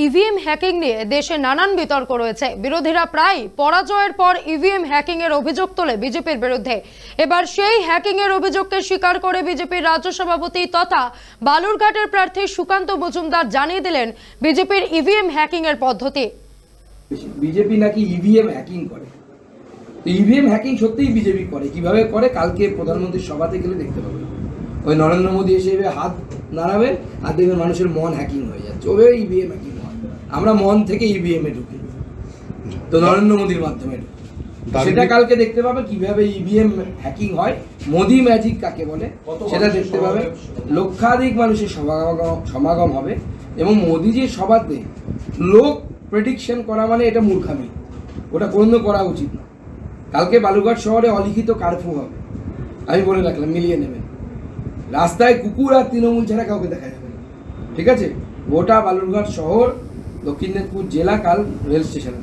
EVM hacking নিয়ে দেশে নানান বিতর্ক রয়েছে। বিরোধীরা প্রায় পরাজয়ের পর ইভিএম হ্যাকিং এর অভিযোগ তোলে বিজেপির বিরুদ্ধে। এবার সেই হ্যাকিং এর অভিযোগকে স্বীকার করে বিজেপির রাজ্য সভাপতি তথা বালুরঘাটের প্রার্থী সুকান্ত মজুমদার জানিয়ে দিলেন বিজেপির ইভিএম হ্যাকিং এর পদ্ধতি। বিজেপি নাকি ইভিএম হ্যাকিং করে, তো ইভিএম হ্যাকিং সত্যিই বিজেপি করে। কিভাবে করে কালকে প্রধানমন্ত্রীর সভাতে গেলে দেখতে পাবেন। ওই নরেন্দ্র মোদী এসে হাত নাড়াবেন আর দেখবেন মানুষের মন হ্যাকিং হয়ে যাচ্ছে। ওভাবে ইভিএম হ্যাকিং হয়। আমরা মন থেকে ইভিএম এ ঢুকি, তো নরেন্দ্র মোদীর মাধ্যমে সেটা কালকে দেখতে পাবে কিভাবে ইভিএম হ্যাকিং হয়। মোদি ম্যাজিক কাকে বলে সেটা দেখতে পাবে। লক্ষাধিক মানুষের সমাগম হবে এবং মোদিজির সভাতে লোক প্রেডিকশন করা মানে এটা মূর্খামি, ওটা কোনো করা উচিত না। কালকে বালুরঘাট শহরে অলিখিত কারফিউ হবে, আমি বলে রাখলাম, মিলিয়ে নেবেন। রাস্তায় কুকুর আর তৃণমূল ছাড়া কাউকে দেখা যাবে না, ঠিক আছে? গোটা বালুরঘাট শহর, দক্ষিণ দিনাজপুর জেলা কাল রেল স্টেশন।